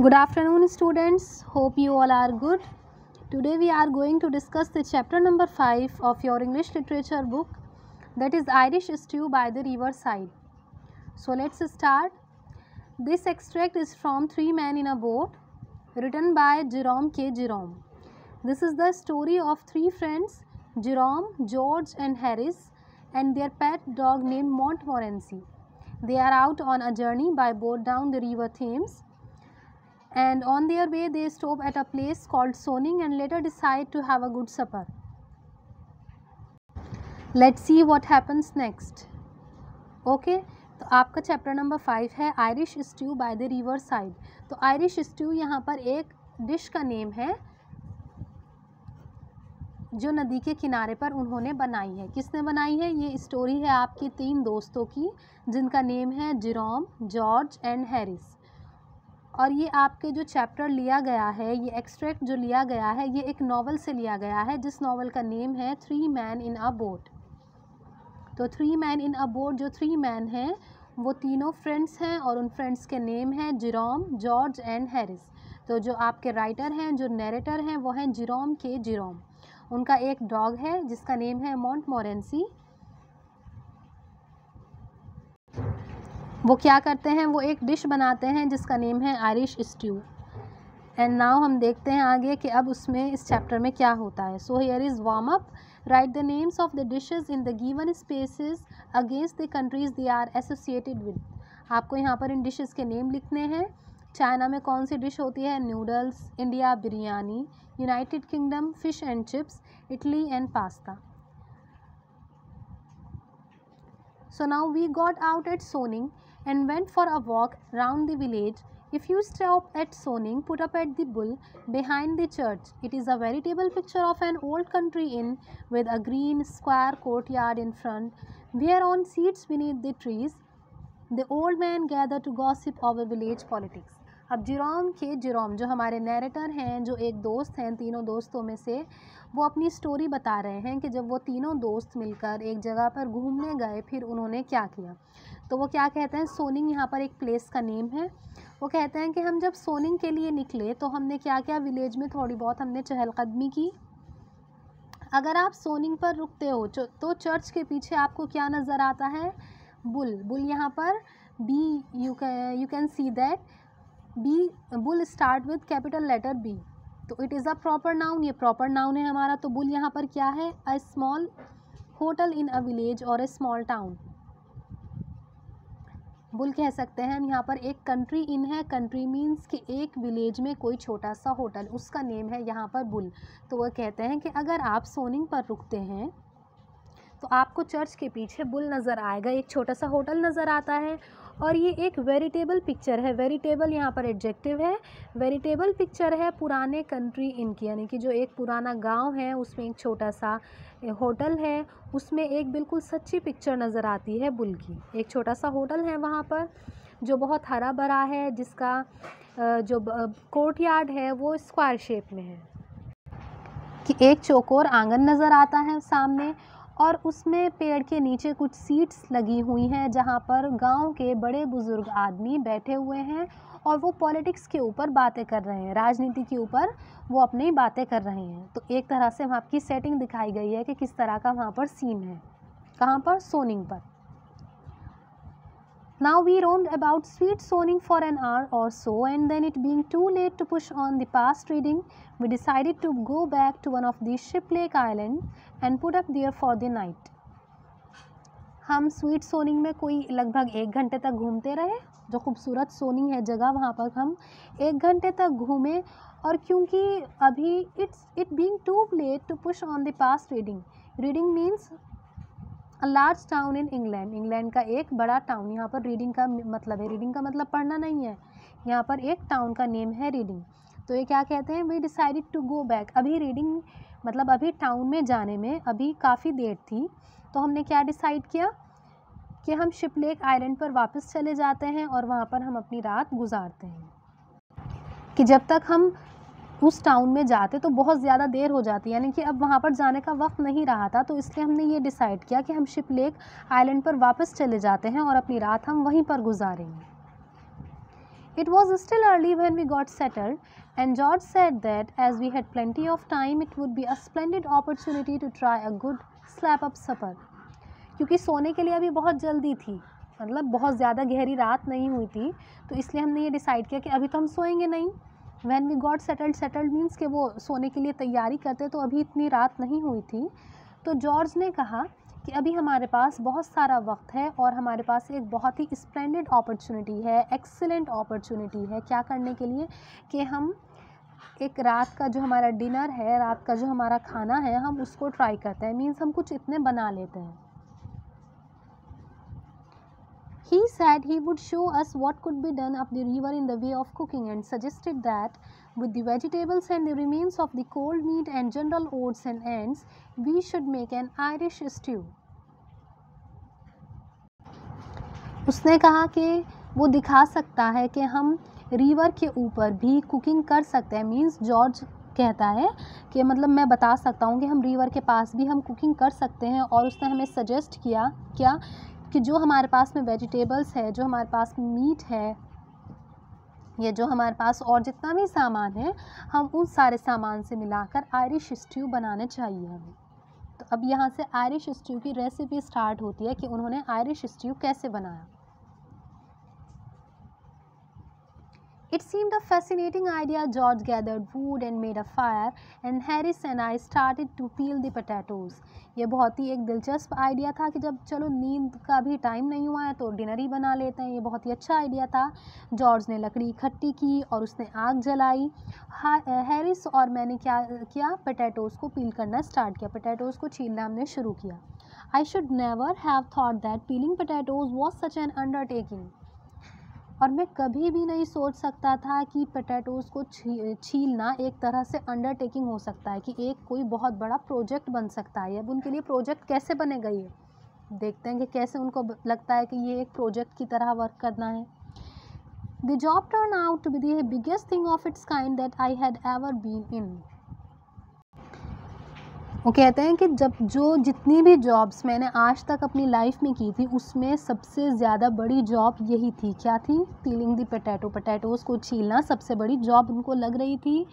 Good afternoon, students. Hope you all are good. Today we are going to discuss the chapter number 5 of your English literature book, that is Irish Stew by the Riverside. So let's start. This extract is from Three Men in a Boat, written by Jerome K. Jerome. This is the story of three friends, Jerome, George and Harris, and their pet dog named Montmorency. They are out on a journey by boat down the river Thames, and on their way they stop at a place called Sonning and later decide to have a good supper. Let's see what happens next. Okay, तो आपका chapter number 5 है Irish stew by the river side. तो Irish stew यहाँ पर एक dish का name है जो नदी के किनारे पर उन्होंने बनाई है. किसने बनाई है? ये स्टोरी है आपके तीन दोस्तों की जिनका नेम है जेरोम, जॉर्ज एंड हैरिस. और ये आपके जो चैप्टर लिया गया है, ये एक्सट्रैक्ट जो लिया गया है, ये एक नॉवल से लिया गया है जिस नॉवल का नेम है three man in a boat. तो three man in a boat, जो थ्री मैन हैं वो तीनों फ्रेंड्स हैं और उन फ्रेंड्स के नेम हैं जेरोम, जॉर्ज एंड हैरिस. तो जो आपके राइटर हैं, जो नैरेटर हैं, वो हैं जेरोम के जेरोम. उनका एक डॉग है जिसका नेम है मोंटमोरेंसी. वो क्या करते हैं? वो एक डिश बनाते हैं जिसका नेम है आयरिश स्ट्यू. एंड नाउ हम देखते हैं आगे कि अब उसमें इस चैप्टर में क्या होता है. So here is warm up. Write the names of the dishes in the given spaces against the countries they are associated with. आपको यहाँ पर इन डिशेस के नेम लिखने हैं. चाइना में कौन सी डिश होती है? Noodles. India biryani. United kingdom fish and chips. Italy and pasta. So now we got out at Sonning and went for a walk round the village. If you stop at Sonning, put up at the Bull behind the church. It is a veritable picture of an old country inn with a green square courtyard in front, where on seats beneath the trees, the old man gathered to gossip over village politics. अब Jerome के Jerome जो हमारे narrator हैं, जो एक दोस्त हैं तीनों दोस्तों में से, वो अपनी स्टोरी बता रहे हैं कि जब वो तीनों दोस्त मिलकर एक जगह पर घूमने गए फिर उन्होंने क्या किया. तो वो क्या कहते हैं? सोनिंग यहाँ पर एक प्लेस का नेम है. वो कहते हैं कि हम जब सोनिंग के लिए निकले तो हमने क्या किया? विलेज में थोड़ी बहुत हमने चहलकदमी की. अगर आप सोनिंग पर रुकते हो तो चर्च के पीछे आपको क्या नज़र आता है? बुल. बुल यहाँ पर B, you can see that B, bull start with capital letter B. तो it is a proper noun. ये प्रॉपर नाउन है हमारा. तो बुल यहाँ पर क्या है? A small hotel in a village और अ स्मॉल टाउन. बुल कह सकते हैं हम यहाँ पर. एक कंट्री इन है. कंट्री मीन्स कि एक विलेज में कोई छोटा सा होटल, उसका नेम है यहाँ पर बुल. तो वह कहते हैं कि अगर आप सोनिंग पर रुकते हैं तो आपको चर्च के पीछे बुल नज़र आएगा, एक छोटा सा होटल नज़र आता है. और ये एक वेरिटेबल पिक्चर है. वेरिटेबल यहाँ पर एडजेक्टिव है. वेरिटेबल पिक्चर है पुराने कंट्री इन की, यानी कि जो एक पुराना गांव है उसमें एक छोटा सा होटल है, उसमें एक बिल्कुल सच्ची पिक्चर नज़र आती है बुल की. एक छोटा सा होटल है वहाँ पर जो बहुत हरा भरा है, जिसका जो कोर्टयार्ड है वो स्क्वायर शेप में है, कि एक चौकोर आंगन नज़र आता है सामने, और उसमें पेड़ के नीचे कुछ सीट्स लगी हुई हैं जहाँ पर गांव के बड़े बुज़ुर्ग आदमी बैठे हुए हैं और वो पॉलिटिक्स के ऊपर बातें कर रहे हैं, राजनीति के ऊपर वो अपनी बातें कर रहे हैं. तो एक तरह से वहाँ की सेटिंग दिखाई गई है कि किस तरह का वहाँ पर सीन है. कहाँ पर? सोनिंग पर. Now we roamed about sweet Sonning for an hour or so, and then it being too late to push on the past reading, we decided to go back to one of the Shiplake Islands and put up there for the night. हम sweet सोनिंग में कोई लगभग 1 घंटे तक घूमते रहे. जो खूबसूरत सोनिंग है जगह, वहाँ पर हम 1 घंटे तक घूमे. और क्योंकि अभी it being too late to push on the past Reading. Reading means a large town in England. England का एक बड़ा टाउन. यहाँ पर रीडिंग का मतलब है, रीडिंग का मतलब पढ़ना नहीं है, यहाँ पर एक टाउन का नेम है रीडिंग. तो ये क्या कहते हैं? We decided to go back. अभी रीडिंग मतलब अभी टाउन में जाने में अभी काफ़ी देर थी, तो हमने क्या डिसाइड किया कि हम शिपलेक आइलैंड पर वापस चले जाते हैं और वहाँ पर हम अपनी रात गुजारते हैं. कि जब तक हम उस टाउन में जाते तो बहुत ज़्यादा देर हो जाती, यानी कि अब वहाँ पर जाने का वक्त नहीं रहा था. तो इसलिए हमने ये डिसाइड किया कि हम शिपलेक आइलैंड पर वापस चले जाते हैं और अपनी रात हम वहीं पर गुजारेंगे. It was still early when we got settled, and George said that as we had plenty of time, it would be a splendid opportunity to try a good slap-up supper. क्योंकि सोने के लिए अभी बहुत जल्दी थी, मतलब बहुत ज़्यादा गहरी रात नहीं हुई थी, तो इसलिए हमने ये डिसाइड किया कि अभी तो हम सोएंगे नहीं. When we got settled, settled means कि वो सोने के लिए तैयारी करते, तो अभी इतनी रात नहीं हुई थी. तो जॉर्ज ने कहा कि अभी हमारे पास बहुत सारा वक्त है और हमारे पास एक बहुत ही स्प्लेंडेड अपॉर्चुनिटी है, एक्सीलेंट अपॉर्चुनिटी है क्या करने के लिए कि हम एक रात का जो हमारा डिनर है, रात का जो हमारा खाना है, हम उसको ट्राई करते हैं. मीन्स हम कुछ इतने बना लेते हैं. He said he would show us what could be done up the river in the way of cooking and suggested that with the vegetables and the remains of the cold meat and general oats and ends, we should make an Irish stew. उसने कहा कि वो दिखा सकता है कि हम river के ऊपर भी कुकिंग कर सकते हैं. मीन्स जॉर्ज कहता है कि मतलब मैं बता सकता हूँ कि हम रिवर के पास भी हम कुकिंग कर सकते हैं. और उसने हमें सजेस्ट किया क्या कि जो हमारे पास में वेजिटेबल्स है, जो हमारे पास मीट है, या जो हमारे पास और जितना भी सामान है, हम उन सारे सामान से मिलाकर आयरिश स्ट्यू बनाने चाहिए हमें. तो अब यहाँ से आयरिश स्ट्यू की रेसिपी स्टार्ट होती है कि उन्होंने आयरिश स्ट्यू कैसे बनाया. It seemed a fascinating idea. George gathered wood and made a fire, and Harris and I started to peel the potatoes. ये बहुत ही एक दिलचस्प आइडिया था कि जब चलो नींद का भी टाइम नहीं हुआ है तो डिनर ही बना लेते हैं. ये बहुत ही अच्छा आइडिया था. जॉर्ज ने लकड़ी इकट्ठी की और उसने आग जलाई. हैरिस और मैंने क्या किया, पोटैटोज़ को पील करना स्टार्ट किया. पोटैटोज़ को छीलना हमने शुरू किया. I should never have thought that peeling potatoes was such an undertaking. और मैं कभी भी नहीं सोच सकता था कि पोटैटोज़ को छीलना एक तरह से अंडरटेकिंग हो सकता है, कि एक कोई बहुत बड़ा प्रोजेक्ट बन सकता है. अब उनके लिए प्रोजेक्ट कैसे बनेगा ये देखते हैं कि कैसे उनको लगता है कि ये एक प्रोजेक्ट की तरह वर्क करना है. The job turn out to be the biggest thing of its kind that I had ever been in. वो कहते हैं कि जब जितनी भी जॉब्स मैंने आज तक अपनी लाइफ में की थी, उसमें सबसे ज़्यादा बड़ी जॉब यही थी. क्या थी? पीलिंग दी पोटैटोज़ को छीलना सबसे बड़ी जॉब उनको लग रही थी.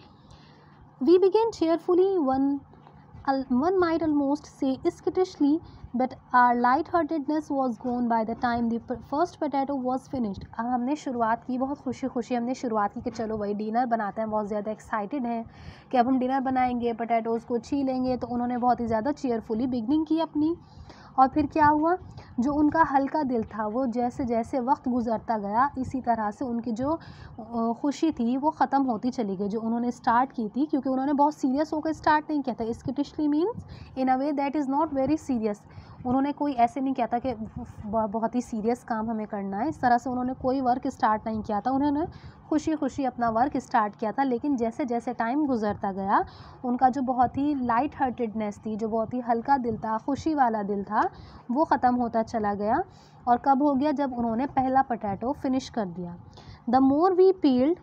We began cheerfully, one might almost say skittishly, but our light-heartedness was gone by the time the first potato was finished. अब हमने शुरुआत की, बहुत खुशी हमने शुरुआत की कि चलो भाई डिनर बनाते हैं. बहुत ज़्यादा एक्साइटेड हैं कि अब हम डिनर बनाएंगे, पोटैटोज़ को छीलेंगे. तो उन्होंने बहुत ही ज़्यादा चीयरफुली बिगनिंग की अपनी. और फिर क्या हुआ, जो उनका हल्का दिल था वो जैसे जैसे वक्त गुज़रता गया, इसी तरह से उनकी जो खुशी थी वो ख़त्म होती चली गई जो उन्होंने स्टार्ट की थी. क्योंकि उन्होंने बहुत सीरियस होकर स्टार्ट नहीं किया था. Skittishly means in a way that is not very serious. उन्होंने कोई ऐसे नहीं किया था कि बहुत ही सीरियस काम हमें करना है, इस तरह से उन्होंने कोई वर्क स्टार्ट नहीं किया था. उन्होंने खुशी अपना वर्क स्टार्ट किया था. लेकिन जैसे जैसे टाइम गुज़रता गया, उनका जो बहुत ही लाइट हार्टेडनेस थी, जो बहुत ही हल्का दिल था, खुशी वाला दिल था, वो ख़त्म होता चला गया. और कब हो गया? जब उन्होंने पहला पोटैटो फिनिश कर दिया. The more we peeled,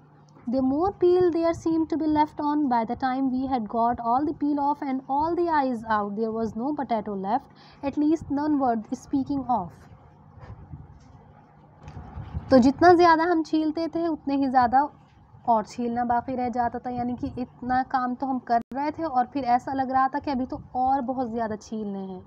the more peel there seemed to be left on. By the time we had got all the peel off and all the eyes out, there was no potato left, at least none worth speaking of. तो जितना ज़्यादा हम छीलते थे उतने ही ज़्यादा और छीलना बाकी रह जाता था. यानी कि इतना काम तो हम कर रहे थे और फिर ऐसा लग रहा था कि अभी तो और बहुत ज़्यादा छीलने हैं.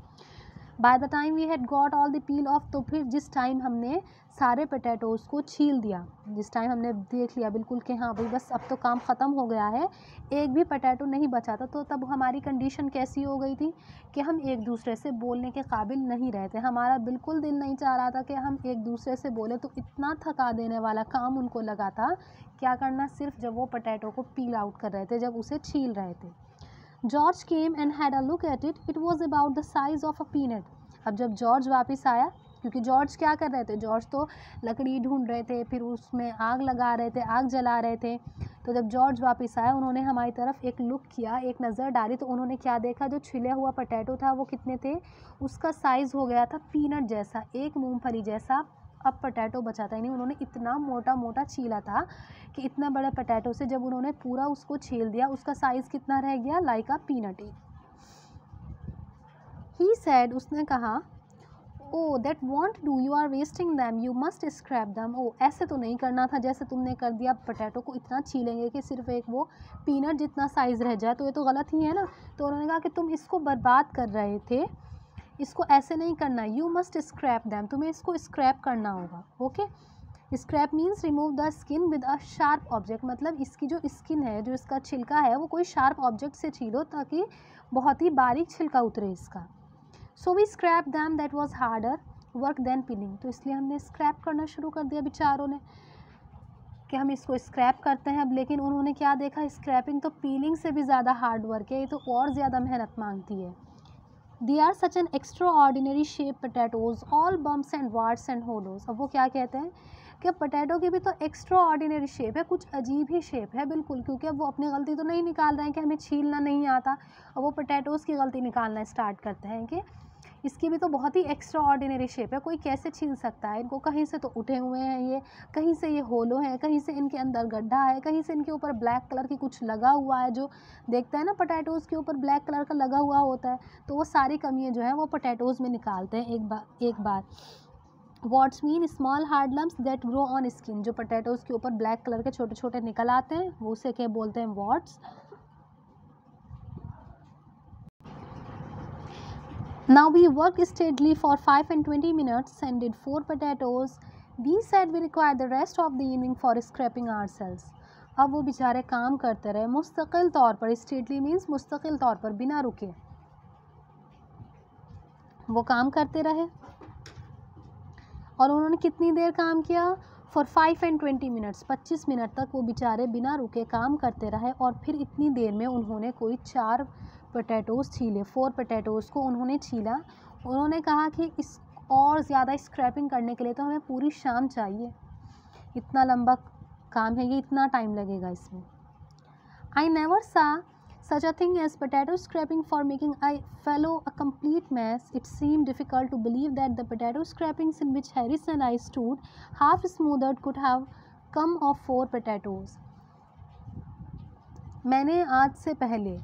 By the time we had got all the peel off, तो फिर जिस टाइम हमने सारे पोटैटोज़ को छील दिया, जिस टाइम हमने देख लिया बिल्कुल कि हाँ भाई बस अब तो काम ख़त्म हो गया है, एक भी पोटैटो नहीं बचा था, तो तब हमारी कंडीशन कैसी हो गई थी कि हम एक दूसरे से बोलने के काबिल नहीं रहते. हमारा बिल्कुल दिल नहीं चाह रहा था कि हम एक दूसरे से बोले. तो इतना थका देने वाला काम उनको लगा था क्या करना, सिर्फ जब वो पोटैटो को पील आउट कर रहे थे, जब उसे छील रहे थे. George came and had a look at it. It was about the size of a peanut. अब जब जॉर्ज वापस आया, क्योंकि जॉर्ज क्या कर रहे थे, जॉर्ज तो लकड़ी ढूंढ रहे थे, फिर उसमें आग लगा रहे थे, आग जला रहे थे. तो जब जॉर्ज वापस आया, उन्होंने हमारी तरफ एक लुक किया, एक नज़र डाली. तो उन्होंने क्या देखा, जो छिले हुआ पोटैटो था वो कितने थे, उसका साइज़ हो गया था पीनट जैसा, एक मूंगफली जैसा. अब पोटैटो बचा था नहीं. उन्होंने इतना मोटा छीला था कि इतना बड़े पोटैटो से जब उन्होंने पूरा उसको छील दिया, उसका साइज़ कितना रह गया, like a peanut. He said, उसने कहा, oh that won't do, you are wasting them, you must scrap them. Oh ऐसे तो नहीं करना था जैसे तुमने कर दिया, पोटैटो को इतना छीलेंगे कि सिर्फ एक वो पीनट जितना साइज़ रह जाए, तो ये तो गलत ही है ना। तो उन्होंने कहा कि तुम इसको बर्बाद कर रहे थे, इसको ऐसे नहीं करना, यू मस्ट स्क्रैप दैम, तुम्हें इसको स्क्रैप करना होगा। Okay, scrap means remove the skin with a sharp object, मतलब इसकी जो स्किन है, जो इसका छिलका है, वो कोई शार्प ऑब्जेक्ट से छीलो ताकि बहुत ही बारीक छिलका उतरे इसका। So we scrap them, that was harder work than peeling, तो इसलिए हमने स्क्रैप करना शुरू कर दिया बेचारों ने कि हम इसको स्क्रैप करते हैं अब। लेकिन उन्होंने क्या देखा, स्क्रैपिंग तो पीलिंग से भी ज़्यादा हार्ड वर्क है, ये तो और ज़्यादा मेहनत मांगती है। They are such an extraordinary shape potatoes, all bumps and warts and hollows. अब वो क्या कहते हैं कि पोटैटो की भी तो एक्स्ट्रा ऑर्डिनरी शेप है, कुछ अजीब ही शेप है बिल्कुल, क्योंकि अब वो अपनी गलती तो नहीं निकाल रहे हैं कि हमें छीलना नहीं आता, अब वो पोटैटोज़ की गलती निकालना स्टार्ट करते हैं कि इसकी भी तो बहुत ही एक्स्ट्रा ऑर्डिनरी शेप है, कोई कैसे छील सकता है इनको, कहीं से तो उठे हुए हैं ये, कहीं से ये होलो हैं, कहीं से इनके अंदर गड्ढा है, कहीं से इनके ऊपर ब्लैक कलर की कुछ लगा हुआ है, जो देखता है ना पोटैटोज़ के ऊपर ब्लैक कलर का लगा हुआ होता है, तो वो सारी कमियाँ जो हैं वो पोटैटोज़ में निकालते हैं एक बार। Warts mean small hard lumps that grow on skin, जो पोटैटोज़ के ऊपर ब्लैक कलर के छोटे छोटे निकल आते हैं वो उसे क्या बोलते हैं, watts. Now we worked steadily for 5 and 20 minutes and did 4 potatoes. We said we required the rest of the evening for scraping ourselves. अब वो बेचारे काम करते रहे मुस्तकिल तौर पर, स्टेडली मीन्स मुस्तकिल तौर पर, बिना रुके वो काम करते रहे। और उन्होंने कितनी देर काम किया, फॉर 5 and 20 minutes, 25 मिनट तक वो बेचारे बिना रुके काम करते रहे। और फिर इतनी देर में उन्होंने कोई 4 पोटैटोज़ छीले, 4 पोटैटोज़ को उन्होंने छीला। उन्होंने कहा कि इस और ज़्यादा स्क्रैपिंग करने के लिए तो हमें पूरी शाम चाहिए, इतना लंबा काम है ये, इतना टाइम लगेगा इसमें। आई नेवर सा such a thing as potato scraping for making a fellow a complete mess. It seemed difficult to believe that the potato scrapings in which Harris and I stood half smothered could have come of 4 potatoes. मैंने आज से पहले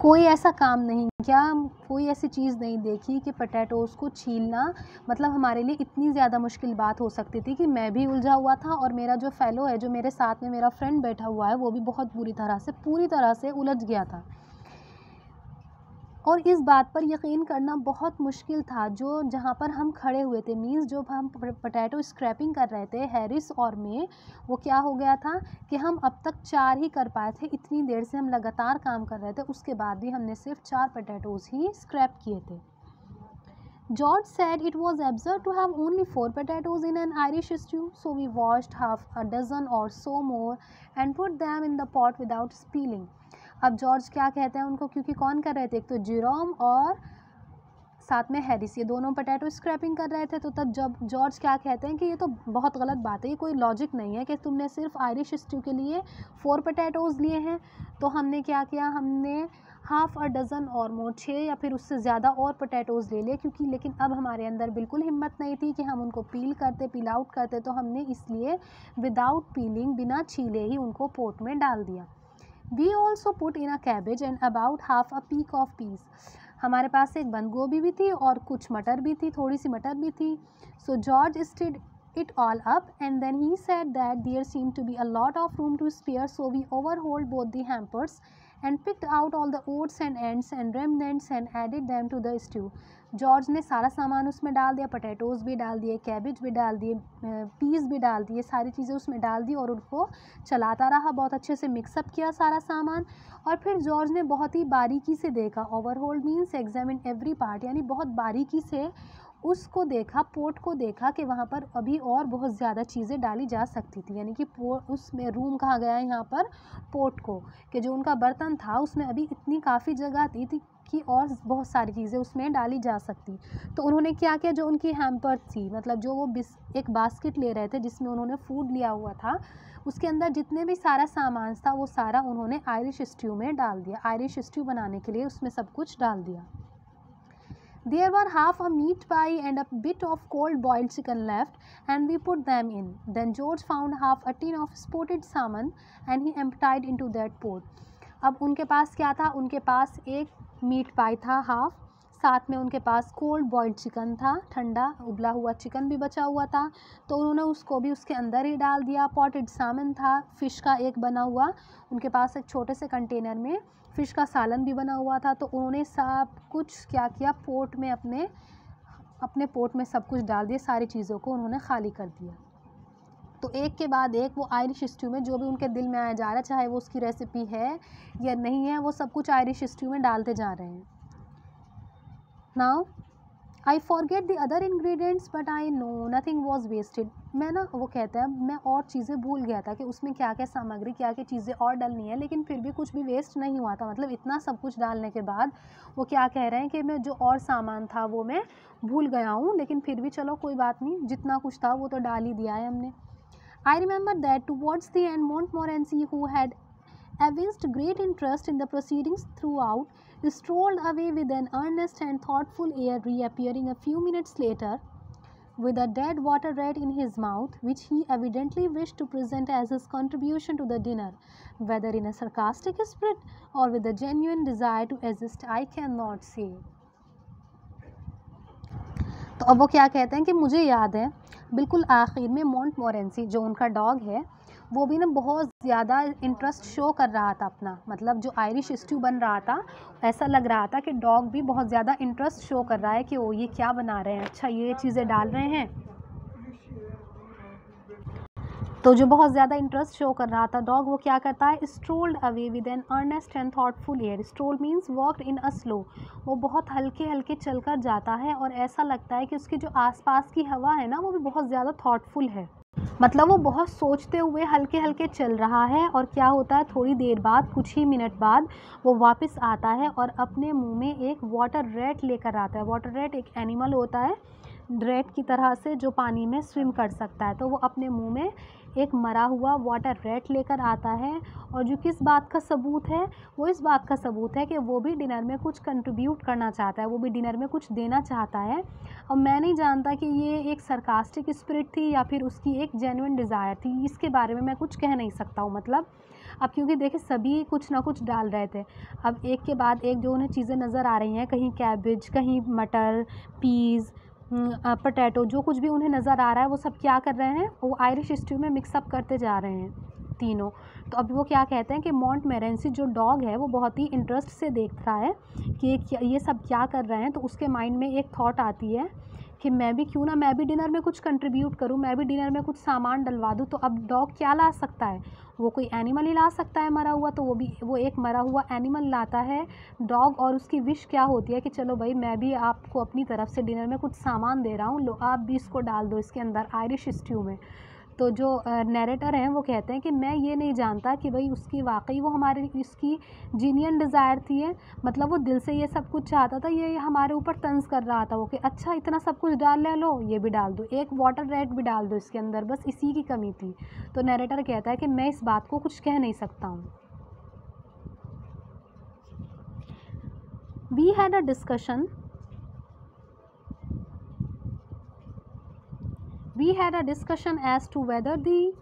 कोई ऐसा काम नहीं किया, कोई ऐसी चीज़ नहीं देखी कि पोटैटोज़ को छीलना मतलब हमारे लिए इतनी ज़्यादा मुश्किल बात हो सकती थी कि मैं भी उलझा हुआ था और मेरा जो फेलो है, जो मेरे साथ में मेरा फ्रेंड बैठा हुआ है, वो भी बहुत पूरी तरह से उलझ गया था। और इस बात पर यकीन करना बहुत मुश्किल था, जो जहाँ पर हम खड़े हुए थे, मीन्स जो हम पोटैटो स्क्रैपिंग कर रहे थे हैरिस और मैं, वो क्या हो गया था कि हम अब तक 4 ही कर पाए थे, इतनी देर से हम लगातार काम कर रहे थे, उसके बाद भी हमने सिर्फ 4 पोटैटोज़ ही स्क्रैप किए थे। George said it was absurd to have only 4 potatoes in an Irish stew, so we washed half a dozen or so more and put them in the pot without spilling. अब George क्या कहते हैं उनको, क्योंकि कौन कर रहे थे, एक तो जेरोम और साथ में हैरिस, ये दोनों पोटैटो स्क्रैपिंग कर रहे थे। तो तब जब जॉर्ज क्या कहते हैं कि ये तो बहुत गलत बात है, ये कोई लॉजिक नहीं है कि तुमने सिर्फ आयरिश स्ट्यू के लिए 4 पोटैटोज़ लिए हैं। तो हमने क्या किया, हमने हाफ अ डज़न और मोर 6 या फिर उससे ज़्यादा और पोटैटोज़ ले लिए, क्योंकि लेकिन अब हमारे अंदर बिल्कुल हिम्मत नहीं थी कि हम उनको पील आउट करते, तो हमने इसलिए विदाउट पीलिंग, बिना छीले ही उनको पोट में डाल दिया। We also put in a cabbage and about half a peck of peas, हमारे पास एक बंद गोभी भी थी और कुछ मटर भी थी, थोड़ी सी मटर भी थी। सो George स्टिड it all up and then he said that there seemed to be a lot of room to spare, so we overhauled both the hampers and picked out all the odds and ends and remnants and added them to the stew. George ने सारा सामान उसमें डाल दिया, potatoes भी डाल दिए, cabbage भी डाल दिए, पीस भी डाल दिए, सारी चीज़ें उसमें डाल दी और उनको चलाता रहा, बहुत अच्छे से मिक्सअप किया सारा सामान। और फिर जॉर्ज ने बहुत ही बारीकी से देखा, ओवरहोल्ड मीन्स एग्जामिन एवरी पार्ट, यानी बहुत बारीकी से उसको देखा, पोट को देखा कि वहाँ पर अभी और बहुत ज़्यादा चीज़ें डाली जा सकती थी, यानी कि उसमें रूम कहा गया है यहाँ पर पोट को, कि जो उनका बर्तन था उसमें अभी इतनी काफ़ी जगह थी कि और बहुत सारी चीज़ें उसमें डाली जा सकती। तो उन्होंने क्या किया, जो उनकी हैम्पर थी, मतलब जो वो एक बास्केट ले रहे थे जिसमें उन्होंने फूड लिया हुआ था, उसके अंदर जितने भी सारा सामान था वो सारा उन्होंने आयरिश स्ट्यू में डाल दिया। आयरिश स्ट्यू बनाने के लिए उसमें सब कुछ डाल दिया। There were half a meat pie and a bit of cold boiled chicken left and we put them in. Then George found half a tin of spotted salmon and he emptied into that pot. अब उनके पास क्या था, उनके पास एक meet पाई था half, साथ में उनके पास कोल्ड बॉइल्ड चिकन था, ठंडा उबला हुआ चिकन भी बचा हुआ था, तो उन्होंने उसको भी उसके अंदर ही डाल दिया। पॉटेड सालन था, फ़िश का एक बना हुआ, उनके पास एक छोटे से कंटेनर में फ़िश का सालन भी बना हुआ था। तो उन्होंने सब कुछ क्या किया, पोट में अपने पोट में सब कुछ डाल दिया, सारी चीज़ों को उन्होंने खाली कर दिया। तो एक के बाद एक वो आयरिश स्ट्यू में जो भी उनके दिल में आया जा रहा है, चाहे वो उसकी रेसिपी है या नहीं है, वो सब कुछ आयरिश स्ट्यू में डालते जा रहे हैं। Now I forget the other ingredients but I know nothing was wasted. मैं ना, वो कहता है, मैं और चीज़ें भूल गया था कि उसमें क्या क्या सामग्री, क्या क्या चीज़ें और डलनी है, लेकिन फिर भी कुछ भी वेस्ट नहीं हुआ था। मतलब इतना सब कुछ डालने के बाद वो क्या कह रहे हैं कि मैं जो और सामान था वो मैं भूल गया हूँ, लेकिन फिर भी चलो कोई बात नहीं, जितना कुछ था वो तो डाल ही दिया है हमने। I remember that towards the end, Montmorency, who had evinced great interest in the proceedings throughout, strolled away with an earnest and thoughtful air, reappearing a few minutes later with a dead water rat in his mouth, which he evidently wished to present as his contribution to the dinner, whether in a sarcastic spirit or with a genuine desire to assist, I cannot say. तो अब वो क्या कहते हैं कि मुझे याद है बिल्कुल आखिर में मोंटमोरेंसी जो उनका डॉग है वो भी ना बहुत ज़्यादा इंटरेस्ट शो कर रहा था अपना, मतलब जो आयरिश स्ट्यू बन रहा था ऐसा लग रहा था कि डॉग भी बहुत ज़्यादा इंटरेस्ट शो कर रहा है कि ओ ये क्या बना रहे हैं, अच्छा ये चीज़ें डाल रहे हैं। तो जो बहुत ज़्यादा इंटरेस्ट शो कर रहा था डॉग, वो क्या करता है, strolled away with an earnest and thoughtful air. Stroll means walked in a slow, वो बहुत हल्के हल्के चलकर जाता है और ऐसा लगता है कि उसकी जो आसपास की हवा है ना वो भी बहुत ज़्यादा थॉटफुल है, मतलब वो बहुत सोचते हुए हल्के हल्के चल रहा है। और क्या होता है, थोड़ी देर बाद, कुछ ही मिनट बाद वो वापस आता है और अपने मुंह में एक वाटर रैट लेकर आता है। वाटर रैट एक एनिमल होता है रैट की तरह से जो पानी में स्विम कर सकता है, तो वो अपने मुंह में एक मरा हुआ वाटर रैट लेकर आता है। और जो किस बात का सबूत है, वो इस बात का सबूत है कि वो भी डिनर में कुछ कंट्रीब्यूट करना चाहता है, वो भी डिनर में कुछ देना चाहता है। और मैं नहीं जानता कि ये एक सरकास्टिक स्पिरिट थी या फिर उसकी एक जेन्युइन डिज़ायर थी, इसके बारे में मैं कुछ कह नहीं सकता हूँ। मतलब अब क्योंकि देखिए सभी कुछ ना कुछ डाल रहे थे, अब एक के बाद एक जो उन्हें चीज़ें नज़र आ रही हैं, कहीं कैबेज, कहीं मटर, पीज़, पोटैटो, जो कुछ भी उन्हें नज़र आ रहा है वो सब क्या कर रहे हैं, वो आयरिश स्ट्यू में मिक्सअप करते जा रहे हैं तीनों। तो अभी वो क्या कहते हैं कि मोंटमोरेंसी जो डॉग है वो बहुत ही इंटरेस्ट से देख रहा है कि ये सब क्या कर रहे हैं। तो उसके माइंड में एक थॉट आती है कि मैं भी क्यों ना, मैं भी डिनर में कुछ कंट्रीब्यूट करूं, मैं भी डिनर में कुछ सामान डलवा दूं। तो अब डॉग क्या ला सकता है, वो कोई एनिमल ही ला सकता है मरा हुआ, तो वो एक मरा हुआ एनिमल लाता है डॉग। और उसकी विश क्या होती है कि चलो भाई मैं भी आपको अपनी तरफ से डिनर में कुछ सामान दे रहा हूँ, लो आप भी इसको डाल दो इसके अंदर आयरिश स्ट्यू में। तो जो नैरेटर हैं वो कहते हैं कि मैं ये नहीं जानता कि भाई उसकी वाकई वो हमारी इसकी जीनियन डिज़ायर थी है, मतलब वो दिल से ये सब कुछ चाहता था, ये हमारे ऊपर तंज कर रहा था वो कि अच्छा इतना सब कुछ डाल ले लो, ये भी डाल दो, एक वाटर रैट भी डाल दो इसके अंदर, बस इसी की कमी थी। तो नैरेटर कहता है कि मैं इस बात को कुछ कह नहीं सकता हूँ। We had a discussion as to whether the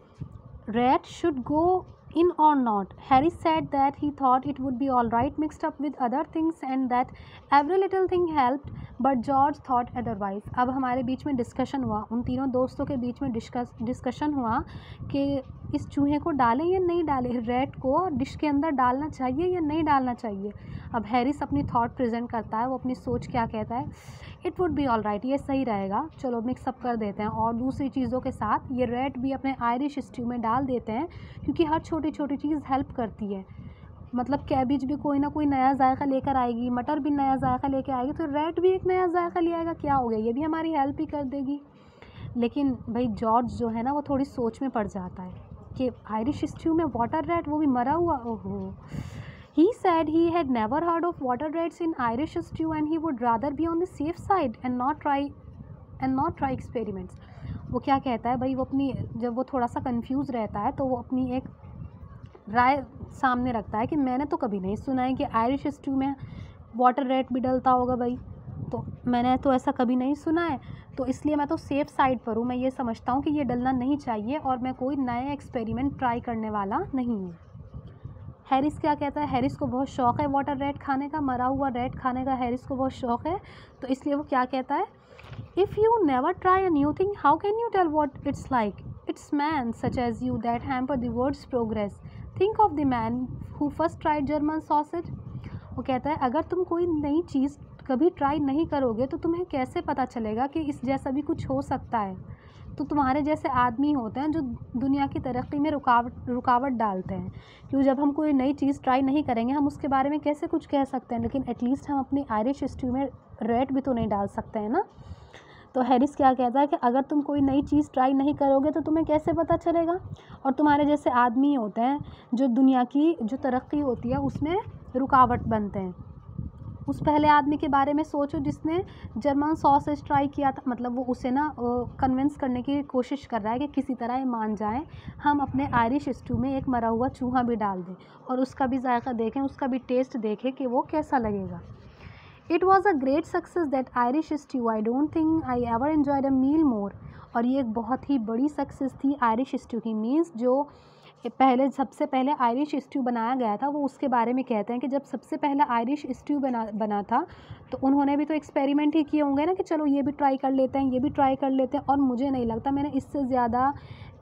rat should go in or not. Harry said that he thought it would be all right mixed up with other things and that every little thing helped, but George thought otherwise. अब हमारे बीच में discussion हुआ, उन तीनों दोस्तों के बीच में discussion हुआ कि इस चूहे को डालें या नहीं डालें, रैट को डिश के अंदर डालना चाहिए या नहीं डालना चाहिए। अब हैरिस अपनी थॉट प्रेजेंट करता है, वो अपनी सोच क्या कहता है, it would be all right, ये सही रहेगा, चलो मिक्सअप कर देते हैं और दूसरी चीज़ों के साथ ये रैट भी अपने आयरिश स्ट्यू में डाल देते हैं, क्योंकि हर छोटी छोटी चीज़ हेल्प करती है। मतलब कैबेज भी कोई ना कोई नया जायका लेकर आएगी, मटर भी नया जायका लेकर आएगी, तो रैट भी एक नया जायका ले आएगा, क्या हो गया, ये भी हमारी हेल्प ही कर देगी। लेकिन भाई जॉर्ज जो है ना वो थोड़ी सोच में पड़ जाता है कि आयरिश स्ट्यू में वाटर रैट, वो भी मरा हुआ, ओहो। He said he had never heard of water rats in Irish stew and he would rather be on the safe side and not try experiments. वो क्या कहता है भाई, वो अपनी, जब वो थोड़ा सा कंफ्यूज रहता है तो वो अपनी एक राय सामने रखता है कि मैंने तो कभी नहीं सुना है कि आयरिश स्ट्यू में वाटर रैट भी डलता होगा भाई, तो मैंने तो ऐसा कभी नहीं सुना है, तो इसलिए मैं तो सेफ़ साइड पर हूँ, मैं ये समझता हूँ कि ये डलना नहीं चाहिए और मैं कोई नया एक्सपेरिमेंट ट्राई करने वाला नहीं हूँ। हैरिस क्या कहता है, हैरिस को बहुत शौक़ है वाटर रैट खाने का, मरा हुआ रैट खाने का हैरिस को बहुत शौक़ है। तो इसलिए वो क्या कहता है, if you never try a new thing how can you tell what it's like, it's man such as you that hamper the world's progress, think of the man who first tried German sausage. वो कहता है अगर तुम कोई नई चीज़ कभी try नहीं करोगे तो तुम्हें कैसे पता चलेगा कि इस जैसा भी कुछ हो सकता है। तो तुम्हारे जैसे आदमी होते हैं जो दुनिया की तरक्की में रुकावट डालते हैं, क्यों जब हम कोई नई चीज़ ट्राई नहीं करेंगे हम उसके बारे में कैसे कुछ कह सकते हैं, लेकिन एटलीस्ट हम अपनी आयरिश स्ट्यू में रेट भी तो नहीं डाल सकते हैं ना। तो हैरिस क्या कहता है कि अगर तुम कोई नई चीज़ ट्राई नहीं करोगे तो तुम्हें कैसे पता चलेगा, और तुम्हारे जैसे आदमी होते हैं जो दुनिया की जो तरक्की होती है उसमें रुकावट बनते हैं। उस पहले आदमी के बारे में सोचो जिसने जर्मन सॉसेज ट्राई किया था, मतलब वो उसे ना कन्विंस करने की कोशिश कर रहा है कि किसी तरह ये मान जाए हम अपने आयरिश स्ट्यू में एक मरा हुआ चूहा भी डाल दें और उसका भी जायका देखें, उसका भी टेस्ट देखें कि वो कैसा लगेगा। It was a great success that Irish stew, I don't think I ever enjoyed a meal more. और ये एक बहुत ही बड़ी सक्सेस थी आयरिश स्ट्यू की। मीन्स जो सबसे पहले आयरिश स्ट्यू बनाया गया था वो उसके बारे में कहते हैं कि जब सबसे पहला आयरिश स्ट्यू बना था तो उन्होंने भी तो एक्सपेरिमेंट ही किए होंगे ना कि चलो ये भी ट्राई कर लेते हैं, ये भी ट्राई कर लेते हैं, और मुझे नहीं लगता मैंने इससे ज़्यादा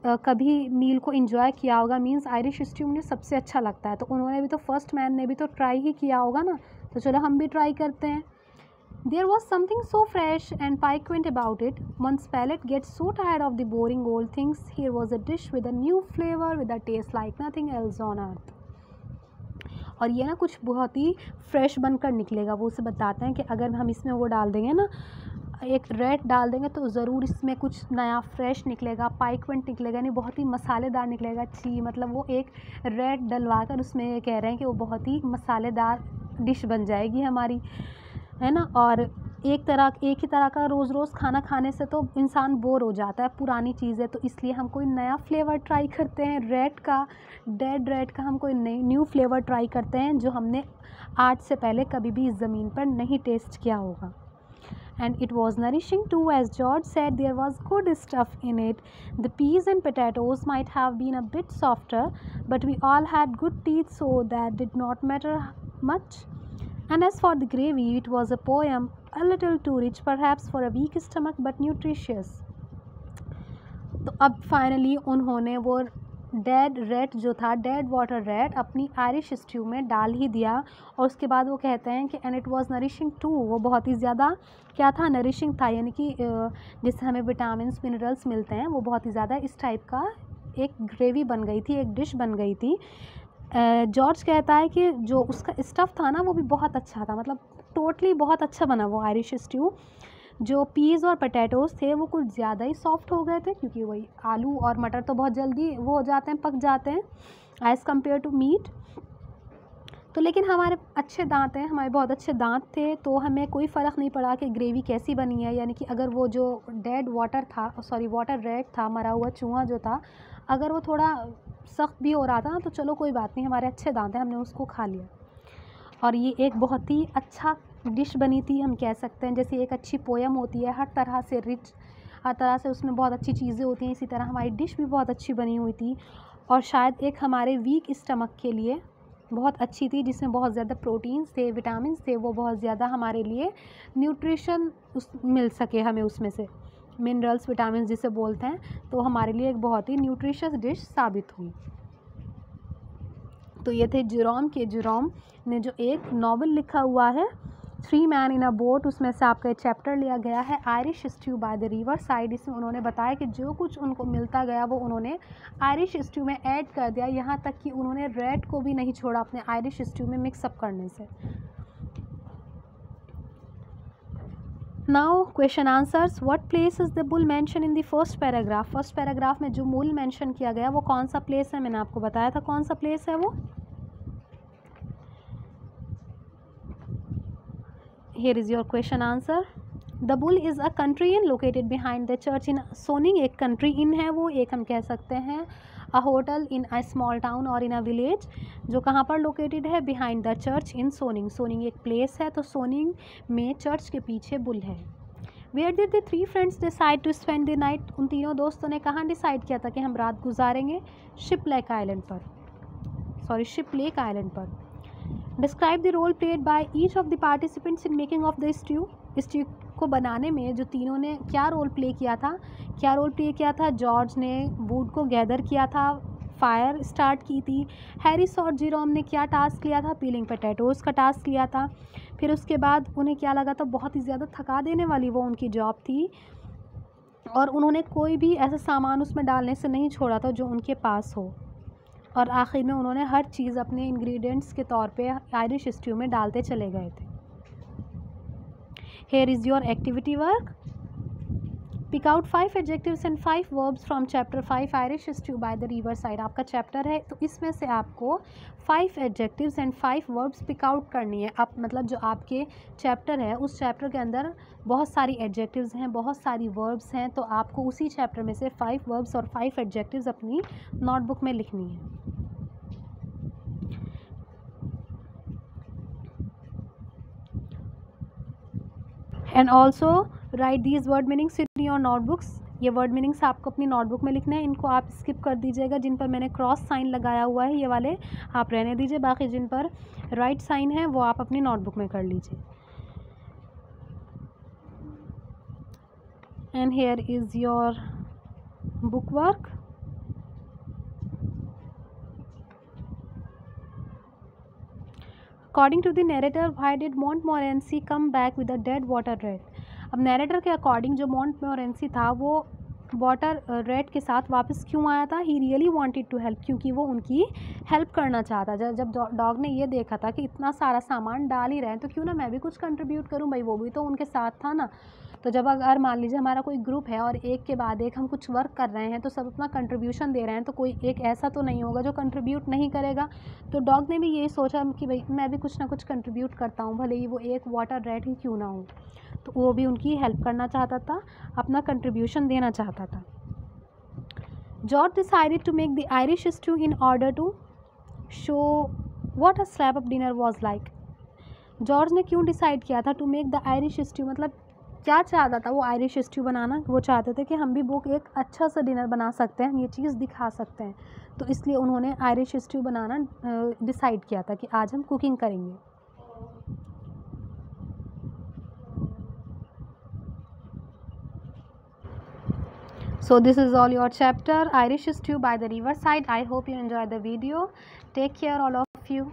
कभी मील को एंजॉय किया होगा। मीन्स आयरिश स्ट्यू मुझे सबसे अच्छा लगता है, तो उन्होंने भी तो फर्स्ट मैन ने भी तो ट्राई ही किया होगा ना, तो चलो हम भी ट्राई करते हैं। There was something so fresh and piquant about it. One's palate gets so tired of the boring old things. Here was a dish with a new flavor, with a taste like nothing else on earth. और ये ना कुछ बहुत ही fresh बनकर निकलेगा। वो उसे बताते हैं कि अगर हम इसमें वो डाल देंगे ना, एक रेड डाल देंगे तो ज़रूर इसमें कुछ नया फ्रेश निकलेगा, पाइकवेंट निकलेगा, नहीं बहुत ही मसालेदार निकलेगा। छी, मतलब वो एक रेड डलवा कर उसमें ये कह रहे हैं कि वो बहुत ही मसालेदार डिश बन जाएगी हमारी, है ना। और एक ही तरह का रोज़ रोज़ खाना खाने से तो इंसान बोर हो जाता है, पुरानी चीज़ें, तो इसलिए हम कोई नया फ्लेवर ट्राई करते हैं रेड का, डेड रेड का हम कोई न्यू फ्लेवर ट्राई करते हैं जो हमने आज से पहले कभी भी इस ज़मीन पर नहीं टेस्ट किया होगा। And it was nourishing too, as George said there was good stuff in it. The peas and potatoes might have been a bit softer, but we all had good teeth, so that did not matter much. And as for the gravy, it was a poem, a little too rich perhaps for a weak stomach, but nutritious. तो अब finally उन्होंने वो dead rate जो था, dead water rat, अपनी Irish stew में डाल ही दिया, और उसके बाद वो कहते हैं कि and it was nourishing too, वो बहुत ही ज़्यादा क्या था, नरिशिंग था, यानी कि जिससे हमें विटामिन मिनरल्स मिलते हैं, वो बहुत ही ज़्यादा इस टाइप का एक ग्रेवी बन गई थी, एक डिश बन गई थी। जॉर्ज कहता है कि जो उसका स्टफ़ था ना वो भी बहुत अच्छा था, मतलब टोटली बहुत अच्छा बना वो आयरिश स्ट्यू। जो पीज़ और पोटैटोज़ थे वो कुछ ज़्यादा ही सॉफ्ट हो गए थे, क्योंकि वही आलू और मटर तो बहुत जल्दी वो हो जाते हैं, पक जाते हैं एज़ कम्पेयर टू मीट। तो लेकिन हमारे अच्छे दांत हैं, हमारे बहुत अच्छे दांत थे, तो हमें कोई फ़र्क नहीं पड़ा कि ग्रेवी कैसी बनी है। यानी कि अगर वो जो वाटर रेड था, मरा हुआ चूहा जो था, अगर वो थोड़ा सख्त भी हो रहा था तो चलो कोई बात नहीं, हमारे अच्छे दांत हैं, हमने उसको खा लिया। और ये एक बहुत ही अच्छा डिश बनी थी, हम कह सकते हैं जैसे एक अच्छी पोयम होती है, हर तरह से रिच, हर तरह से उसमें बहुत अच्छी चीज़ें होती हैं, इसी तरह हमारी डिश भी बहुत अच्छी बनी हुई थी, और शायद एक हमारे वीक स्टमक के लिए बहुत अच्छी थी, जिसमें बहुत ज़्यादा प्रोटीन्स थे, विटामिन थे, वो बहुत ज़्यादा हमारे लिए न्यूट्रिशन मिल सके हमें उसमें से, मिनरल्स, विटामिन जिसे बोलते हैं, तो हमारे लिए एक बहुत ही न्यूट्रिशियस डिश साबित हुई। तो ये थे जेरोम ने जो एक नॉवल लिखा हुआ है, 3 मैन इन अ बोट, उसमें से आपका एक चैप्टर लिया गया है Irish stew by the river side. इसमें उन्होंने बताया कि जो कुछ उनको मिलता गया वो उन्होंने आयरिश स्ट्यू में ऐड कर दिया, यहाँ तक कि उन्होंने रेड को भी नहीं छोड़ा अपने आयरिश स्ट्यू में मिक्सअप करने से। Now question answers. What place is the bull mention in the first paragraph. First paragraph में जो बुल मेंशन किया गया वो कौन सा प्लेस है, मैंने आपको बताया था कौन सा प्लेस है वो। Here is your question answer. The Bull is a country inn located behind the church in Soning. एक country inn है वो, एक हम कह सकते हैं a hotel in a small town or in a village, जो कहाँ पर located है, behind the church in Soning. Soning एक place है, तो Soning में चर्च के पीछे बुल है। Where did the 3 friends decide to spend the night? उन तीनों दोस्तों ने कहाँ डिसाइड किया था कि हम रात गुजारेंगे? Shipwreck Island पर। शिप लेक आइलैंड पर। Describe the role played by each of the participants in making of the stew. Stew को बनाने में जो तीनों ने क्या रोल प्ले किया था? जॉर्ज ने वुड को गैदर किया था, फायर स्टार्ट की थी। हैरिस और जेरोम ने क्या टास्क लिया था? पीलिंग पोटैटोज़ का टास्क लिया था। फिर उसके बाद उन्हें क्या लगा था? बहुत ही ज़्यादा थका देने वाली वो उनकी जॉब थी और उन्होंने कोई भी ऐसा सामान उसमें डालने से नहीं छोड़ा था जो उनके पास हो। और आखिर में उन्होंने हर चीज़ अपने इंग्रेडिएंट्स के तौर पे आयरिश स्ट्यू में डालते चले गए थे। Here is your activity work. Pick out 5 adjectives and 5 verbs from chapter 5 Irish Stew by the Riverside. आपका चैप्टर है तो इसमें से आपको 5 adjectives and 5 verbs pick out करनी है। आप मतलब जो आपके चैप्टर है उस चैप्टर के अंदर बहुत सारी adjectives हैं, बहुत सारी verbs हैं, तो आपको उसी चैप्टर में से 5 verbs और 5 adjectives अपनी नोटबुक में लिखनी है। And also right these word meanings in your notebooks. ये वर्ड मीनिंग्स आपको अपनी नोटबुक में लिखने हैं। इनको आप स्किप कर दीजिएगा, जिन पर मैंने क्रॉस साइन लगाया हुआ है ये वाले आप रहने दीजिए, बाकी जिन पर राइट साइन है वो आप अपनी नोटबुक में कर लीजिए। And here is your book work. According to the narrator why did Montmorency come back with a dead water rat. अब नैरेटर के अकॉर्डिंग जो मॉन्टमोरेंसी था वो वाटर रैट के साथ वापस क्यों आया था? He really wanted to help, क्योंकि वो उनकी हेल्प करना चाहता। जब डॉग ने ये देखा था कि इतना सारा सामान डाल ही रहे हैं तो क्यों ना मैं भी कुछ कंट्रीब्यूट करूं, भाई वो भी तो उनके साथ था ना। तो जब अगर मान लीजिए हमारा कोई ग्रुप है और एक के बाद एक हम कुछ वर्क कर रहे हैं तो सब अपना कंट्रीब्यूशन दे रहे हैं, तो कोई एक ऐसा तो नहीं होगा जो कंट्रीब्यूट नहीं करेगा। तो डॉग ने भी यही सोचा कि भाई मैं भी कुछ ना कुछ कंट्रीब्यूट करता हूँ, भले ही वो एक वाटर रैट ही क्यों ना हो। तो वो भी उनकी हेल्प करना चाहता था, अपना कंट्रीब्यूशन देना चाहता था। George decided to make the Irish stew in order to show what a slab of dinner was like. George ने क्यों डिसाइड किया था to make the Irish stew, मतलब क्या चाहता था वो आयरिश स्ट्यू बनाना? वो चाहते थे कि हम भी वो एक अच्छा सा डिनर बना सकते हैं, हम ये चीज़ दिखा सकते हैं, तो इसलिए उन्होंने आयरिश स्ट्यू बनाना डिसाइड किया था कि आज हम कुकिंग करेंगे। So this is all your chapter Irish Stew by the Riverside. I hope you enjoyed the video. Take care all of you.